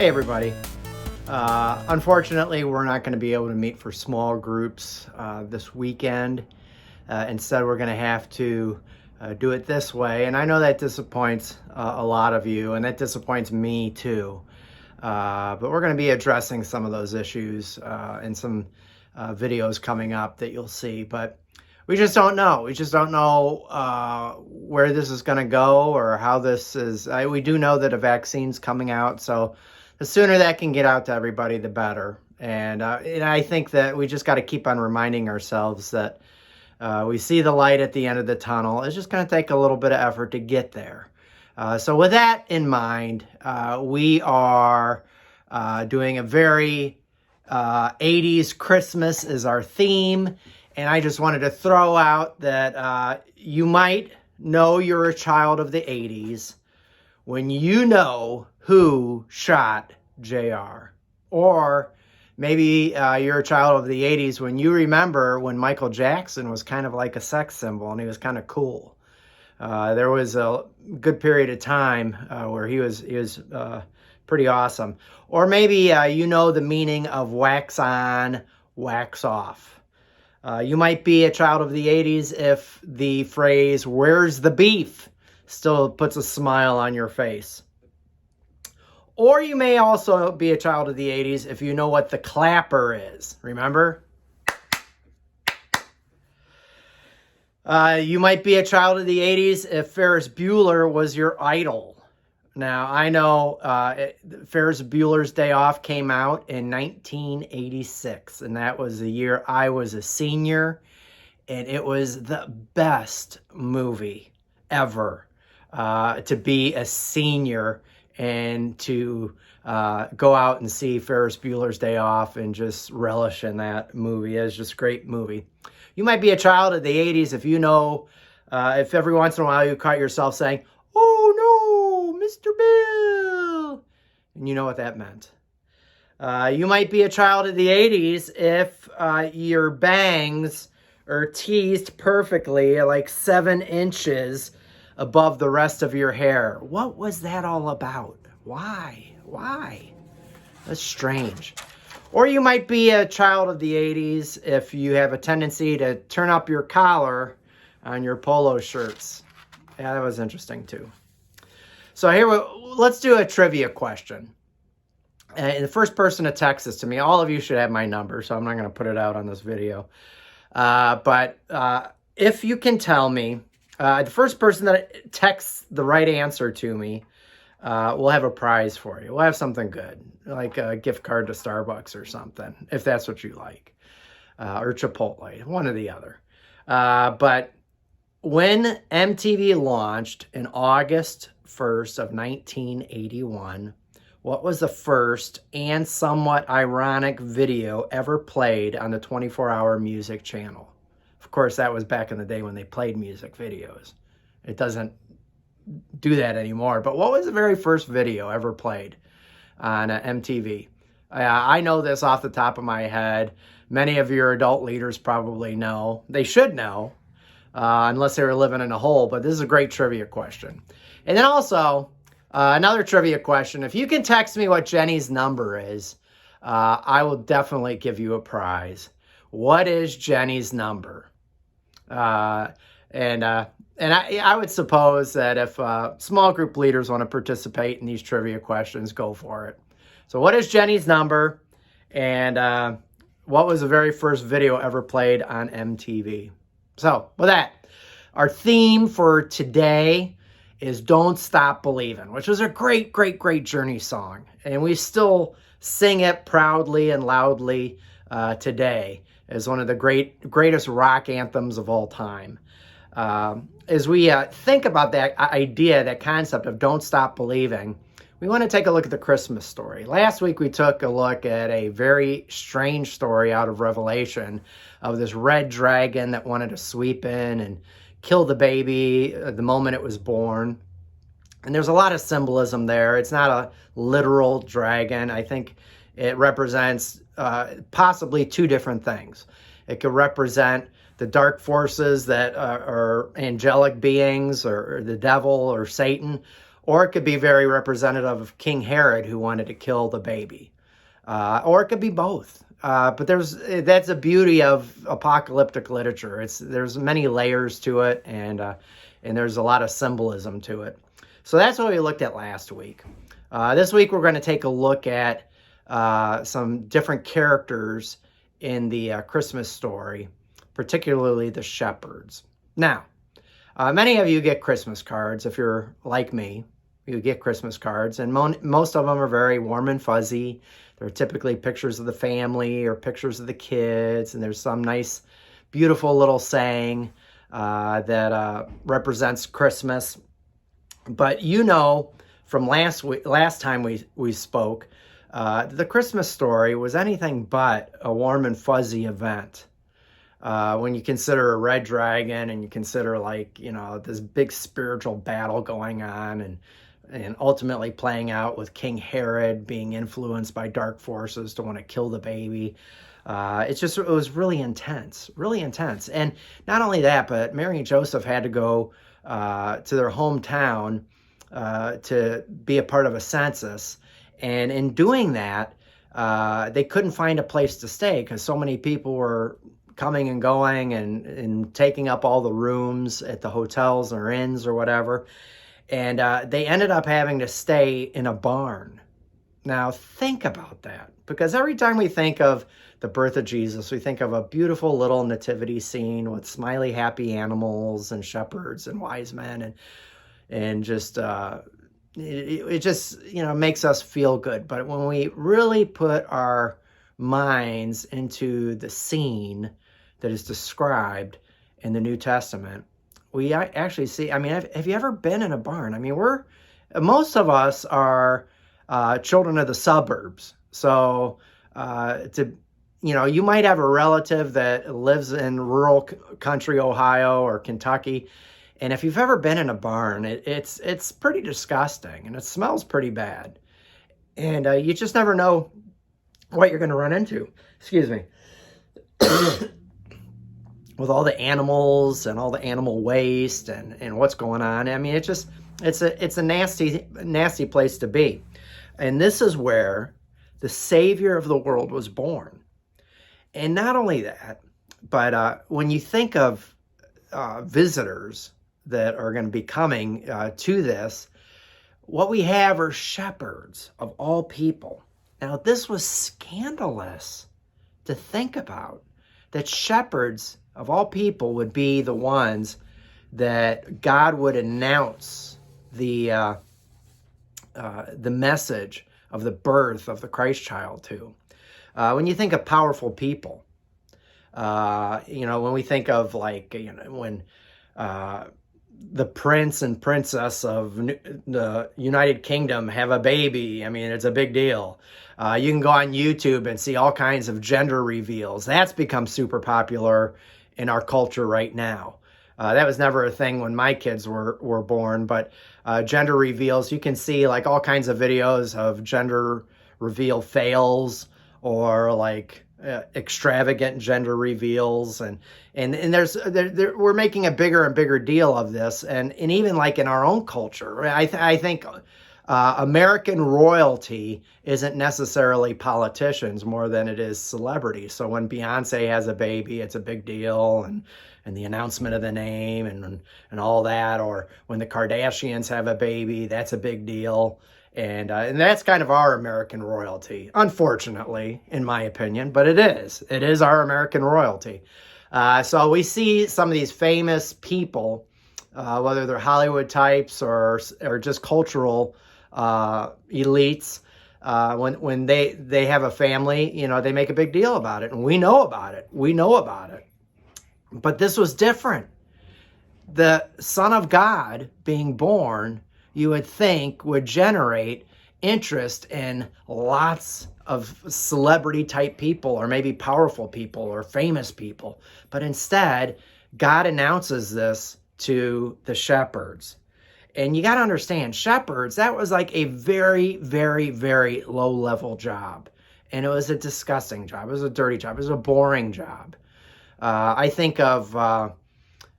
Hey everybody. Unfortunately, we're not going to be able to meet for small groups this weekend. Instead, we're going to have to do it this way. And I know that disappoints a lot of you, and that disappoints me too. But we're going to be addressing some of those issues in some videos coming up that you'll see. But we just don't know. We just don't know where this is going to go or how this is. We do know that a vaccine's coming out, so the sooner that can get out to everybody, the better. And I think that we just got to keep on reminding ourselves that we see the light at the end of the tunnel. It's just going to take a little bit of effort to get there. So with that in mind, we are doing a very 80s Christmas is our theme. And I just wanted to throw out that you might know you're a child of the 80s when you know who shot JR. Or maybe you're a child of the 80s when you remember when Michael Jackson was kind of like a sex symbol and he was kind of cool. There was a good period of time where he was pretty awesome. Or maybe you know the meaning of wax on, wax off. You might be a child of the 80s if the phrase, "Where's the beef?" still puts a smile on your face. Or you may also be a child of the 80s if you know what the clapper is. Remember? You might be a child of the 80s if Ferris Bueller was your idol. Now, I know Ferris Bueller's Day Off came out in 1986, and that was the year I was a senior, and it was the best movie ever to be a senior and to go out and see Ferris Bueller's Day Off and just relish in that movie. It was just a great movie. You might be a child of the 80s if you know, if every once in a while you caught yourself saying, "Oh no, Mr. Bill," and you know what that meant. You might be a child of the 80s if your bangs are teased perfectly, like 7 inches above the rest of your hair. What was that all about? Why? That's strange. Or you might be a child of the 80s if you have a tendency to turn up your collar on your polo shirts. Yeah, that was interesting too. So here, let's do a trivia question. And the first person to text this to me, all of you should have my number, so I'm not going to put it out on this video. But if you can tell me, the first person that texts the right answer to me, we'll have a prize for you. We'll have something good, like a gift card to Starbucks or something, if that's what you like, or Chipotle, one or the other. But when MTV launched in August 1st of 1981, what was the first and somewhat ironic video ever played on the 24-hour music channel? Of course, that was back in the day when they played music videos. It doesn't do that anymore. But what was the very first video ever played on MTV? I know this off the top of my head. Many of your adult leaders probably know. They should know, unless they were living in a hole. But this is a great trivia question. And then also, another trivia question. If you can text me what Jenny's number is, I will definitely give you a prize. What is Jenny's number? And I would suppose that if small group leaders want to participate in these trivia questions, go for it. So what is Jenny's number? And what was the very first video ever played on MTV? So with that, our theme for today is "Don't Stop Believing," which was a great Journey song. And we still sing it proudly and loudly today as one of the greatest rock anthems of all time. As we think about that idea, that concept of "don't stop believing," we want to take a look at the Christmas story. Last week, we took a look at a very strange story out of Revelation of this red dragon that wanted to sweep in and kill the baby the moment it was born. And there's a lot of symbolism there. It's not a literal dragon. I think it represents possibly two different things. It could represent the dark forces that are angelic beings or the devil or Satan, Or it could be very representative of King Herod, who wanted to kill the baby. Or it could be both. But that's the beauty of apocalyptic literature. There's many layers to it, and there's a lot of symbolism to it. So that's what we looked at last week. This week we're going to take a look at some different characters in the Christmas story, particularly the shepherds. Now, many of you get Christmas cards. If you're like me, you get Christmas cards, and most of them are very warm and fuzzy. They're typically pictures of the family or pictures of the kids, and there's some nice, beautiful little saying that represents Christmas. But you know, from last time we spoke, the Christmas story was anything but a warm and fuzzy event. When you consider a red dragon, and you consider, like, you know, this big spiritual battle going on, and ultimately playing out with King Herod being influenced by dark forces to want to kill the baby. It was really intense. And not only that, but Mary and Joseph had to go to their hometown to be a part of a census. And in doing that, they couldn't find a place to stay because so many people were coming and going and taking up all the rooms at the hotels or inns or whatever. And they ended up having to stay in a barn. Now, think about that. Because every time we think of the birth of Jesus, we think of a beautiful little nativity scene with smiley, happy animals and shepherds and wise men. And just, it just, you know, makes us feel good. But when we really put our minds into the scene that is described in the New Testament, we actually see, I mean, have you ever been in a barn? I mean, most of us are children of the suburbs. So, you might have a relative that lives in rural country, Ohio or Kentucky. And if you've ever been in a barn, it's pretty disgusting, and it smells pretty bad. And you just never know what you're going to run into. Excuse me. With all the animals and all the animal waste and what's going on. I mean, it's a nasty place to be. And this is where the Savior of the world was born. And not only that, but when you think of visitors that are going to be coming to this, what we have are shepherds of all people. Now, this was scandalous to think about, that shepherds of all people would be the ones that God would announce the message of the birth of the Christ child to. When you think of powerful people, when we think of, like, when the prince and princess of the United Kingdom have a baby, I mean, it's a big deal. You can go on YouTube and see all kinds of gender reveals. That's become super popular in our culture right now. That was never a thing when my kids were born, but gender reveals, you can see like all kinds of videos of gender reveal fails, or like extravagant gender reveals, and we're making a bigger and bigger deal of this, and even like in our own culture, I think American royalty isn't necessarily politicians more than it is celebrities. So when Beyonce has a baby, it's a big deal, and the announcement of the name and all that. Or when the Kardashians have a baby, that's a big deal. And that's kind of our American royalty, unfortunately, in my opinion. But it is our American royalty. So we see some of these famous people, whether they're Hollywood types or just cultural elites, when they have a family, they make a big deal about it, and we know about it. But this was different. The Son of God being born, you would think, would generate interest in lots of celebrity type people, or maybe powerful people or famous people. But instead, God announces this to the shepherds. And you got to understand, shepherds, that was like a very, very, very low level job. And it was a disgusting job. It was a dirty job. It was a boring job. I think of,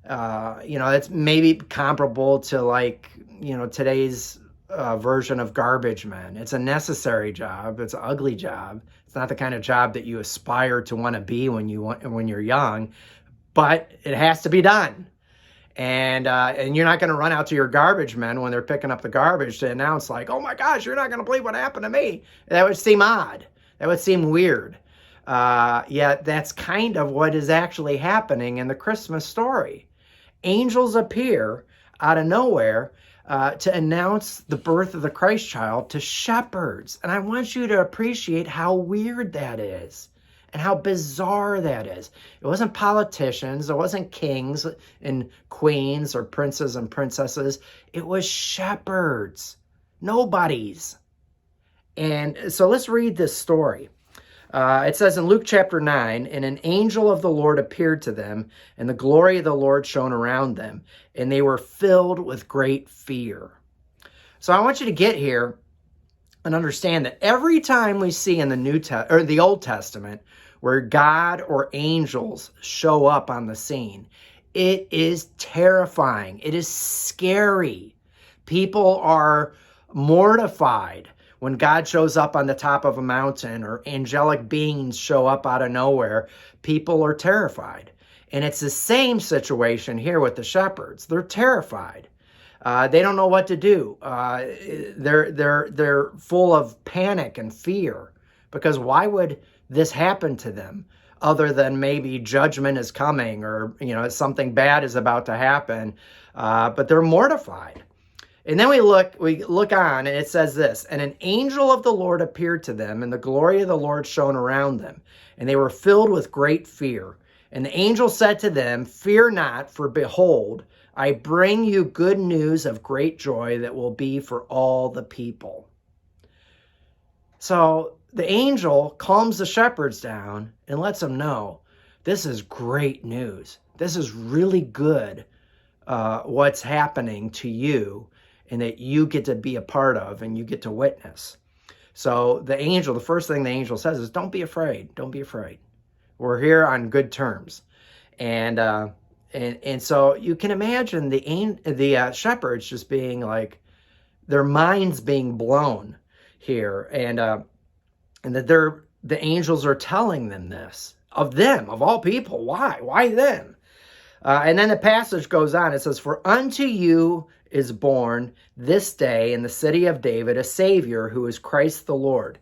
it's maybe comparable to, like, today's version of garbage men. It's a necessary job. It's an ugly job. It's not the kind of job that you aspire to want to be when you're young, but it has to be done. And you're not going to run out to your garbage men when they're picking up the garbage to announce like, oh my gosh, you're not going to believe what happened to me. That would seem odd. That would seem weird. Yet that's kind of what is actually happening in the Christmas story. Angels appear out of nowhere to announce the birth of the Christ child to shepherds. And I want you to appreciate how weird that is and how bizarre that is. It wasn't politicians. It wasn't kings and queens or princes and princesses. It was shepherds. Nobodies. And so let's read this story. It says in Luke chapter 9, and an angel of the Lord appeared to them, and the glory of the Lord shone around them, and they were filled with great fear. So I want you to get here and understand that every time we see in the Old Testament where God or angels show up on the scene, it is terrifying. It is scary. People are mortified when God shows up on the top of a mountain or angelic beings show up out of nowhere. People are terrified. And it's the same situation here with the shepherds. They're terrified. They don't know what to do. They're full of panic and fear, because why would this happen to them other than maybe judgment is coming or something bad is about to happen? But they're mortified. And then we look on, and it says this, and an angel of the Lord appeared to them, and the glory of the Lord shone around them, and they were filled with great fear. And the angel said to them, fear not, for behold, I bring you good news of great joy that will be for all the people. So the angel calms the shepherds down and lets them know, this is great news. This is really good, what's happening to you, and that you get to be a part of and you get to witness. So the first thing the angel says is, don't be afraid. Don't be afraid. We're here on good terms. And so you can imagine the shepherds just being like, their minds being blown here. And that the angels are telling them this, of all people. Why? Why them? And then the passage goes on. It says, for unto you is born this day in the city of David a Savior, who is Christ the Lord.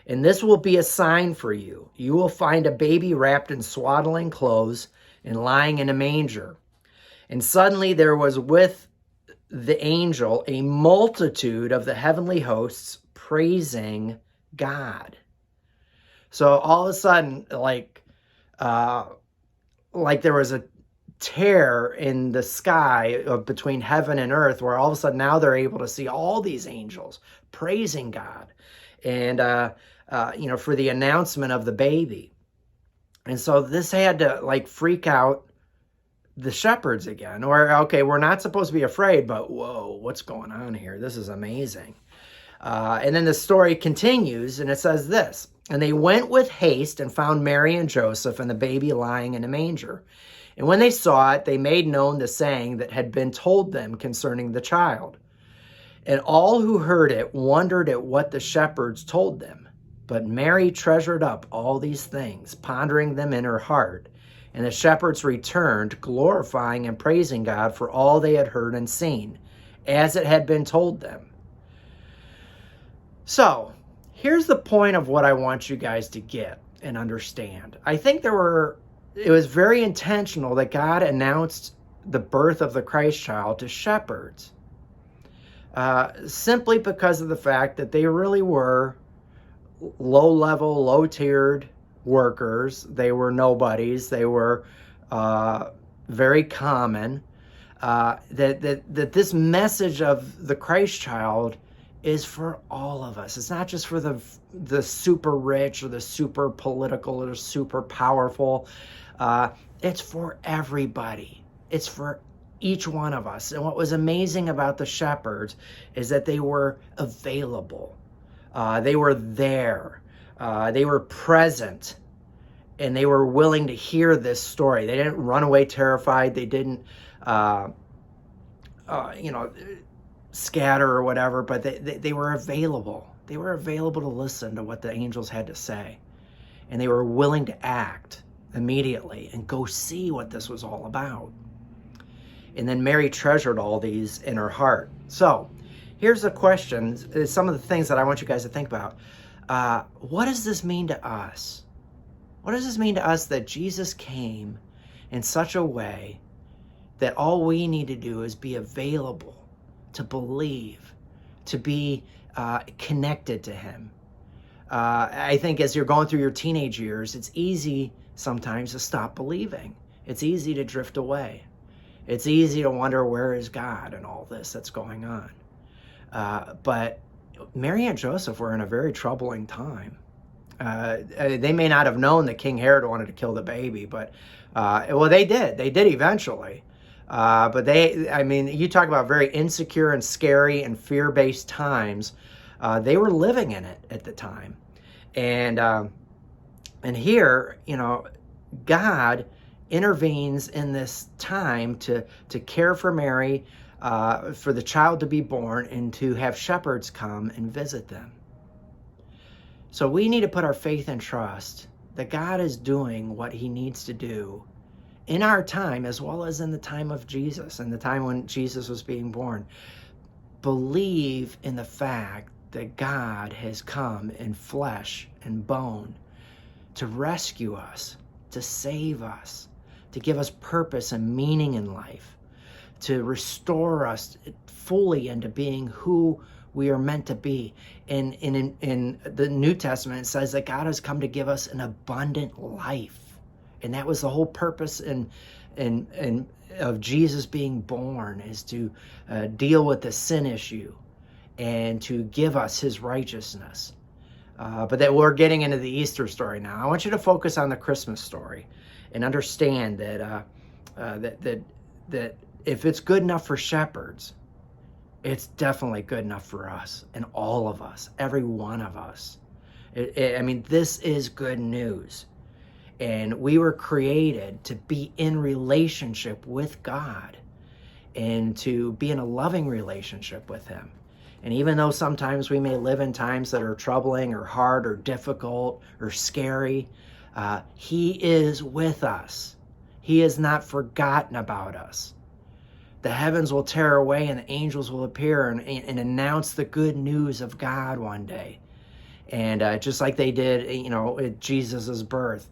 And this will be a sign for you. You will find a baby wrapped in swaddling clothes and lying in a manger. And suddenly there was with the angel a multitude of the heavenly hosts praising God. So all of a sudden, like there was a tear in the sky between heaven and earth, where all of a sudden now they're able to see all these angels praising God and for the announcement of the baby. And so this had to freak out the shepherds again. Or, okay, we're not supposed to be afraid, but whoa, what's going on here? This is amazing. And then the story continues, and it says this, and they went with haste and found Mary and Joseph and the baby lying in a manger. And when they saw it, they made known the saying that had been told them concerning the child. And all who heard it wondered at what the shepherds told them. But Mary treasured up all these things, pondering them in her heart. And the shepherds returned, glorifying and praising God for all they had heard and seen, as it had been told them. So, here's the point of what I want you guys to get and understand. I think it was very intentional that God announced the birth of the Christ child to shepherds, simply because of the fact that they really were low-level, low-tiered workers. They were nobodies. They were very common. That this message of the Christ child is for all of us. It's not just for the super rich or the super political or super powerful. It's for everybody. It's for each one of us. And what was amazing about the shepherds is that they were available. They were there. They were present. And they were willing to hear this story. They didn't run away terrified. They didn't, scatter or whatever, but they were available. They were available to listen to what the angels had to say. And they were willing to act immediately and go see what this was all about. And then Mary treasured all these in her heart. So here's the question, some of the things that I want you guys to think about. What does this mean to us? What does this mean to us that Jesus came in such a way that all we need to do is be available to believe, to be connected to him? I think as you're going through your teenage years, it's easy sometimes to stop believing. It's easy to drift away. It's easy to wonder, where is God in all this that's going on? But Mary and Joseph were in a very troubling time. They may not have known that King Herod wanted to kill the baby, but, well, they did. They did eventually. But you talk about very insecure and scary and fear-based times. They were living in it at the time. And here, God intervenes in this time to care for Mary, for the child to be born, and to have shepherds come and visit them. So we need to put our faith and trust that God is doing what he needs to do in our time, as well as in the time of Jesus, in the time when Jesus was being born. Believe in the fact that God has come in flesh and bone to rescue us, to save us, to give us purpose and meaning in life, to restore us fully into being who we are meant to be. And in the New Testament, it says that God has come to give us an abundant life. And that was the whole purpose of Jesus being born, is to deal with the sin issue and to give us his righteousness. But that we're getting into the Easter story now. I want you to focus on the Christmas story and understand that that if it's good enough for shepherds, it's definitely good enough for us, and all of us, every one of us. This is good news. And we were created to be in relationship with God and to be in a loving relationship with him. And even though sometimes we may live in times that are troubling or hard or difficult or scary, he is with us. He has not forgotten about us. The heavens will tear away and the angels will appear and announce the good news of God one day. And just like they did, at Jesus' birth.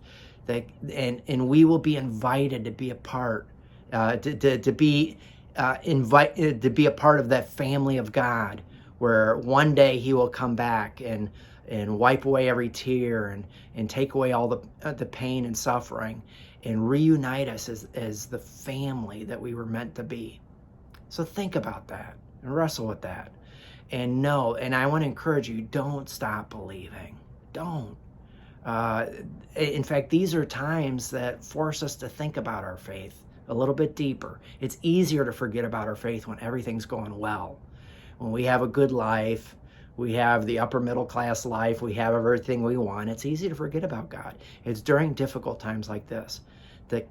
And we will be invited to be a part, to be invited to be a part of that family of God, where one day he will come back and wipe away every tear and take away all the pain and suffering and reunite us as the family that we were meant to be. So think about that and wrestle with that. And know, and I want to encourage you, don't stop believing. Don't. In fact, these are times that force us to think about our faith a little bit deeper. It's easier to forget about our faith when everything's going well. When we have a good life, we have the upper middle class life, we have everything we want, it's easy to forget about God. It's during difficult times like this that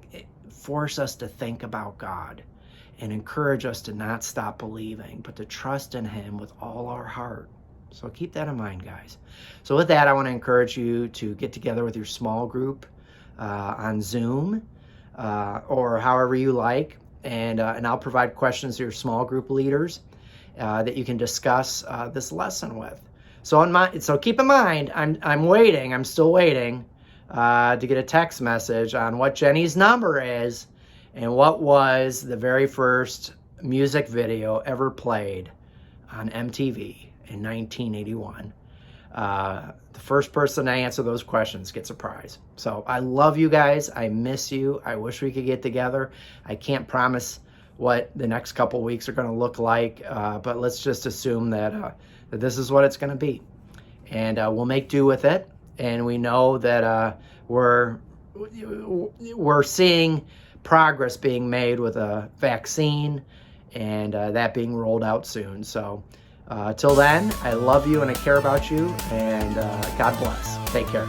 force us to think about God and encourage us to not stop believing, but to trust in him with all our heart. So keep that in mind, guys. So with that, I want to encourage you to get together with your small group on Zoom or however you like, and I'll provide questions to your small group leaders that you can discuss this lesson with. So keep in mind, I'm still waiting to get a text message on what Jenny's number is and what was the very first music video ever played on MTV in 1981. The first person to answer those questions gets a prize. So I love you guys. I miss you. I wish we could get together. I can't promise what the next couple weeks are going to look like, but let's just assume that this is what it's going to be. And we'll make do with it. And we know that we're seeing progress being made with a vaccine and that being rolled out soon. So till then, I love you and I care about you, and God bless. Take care.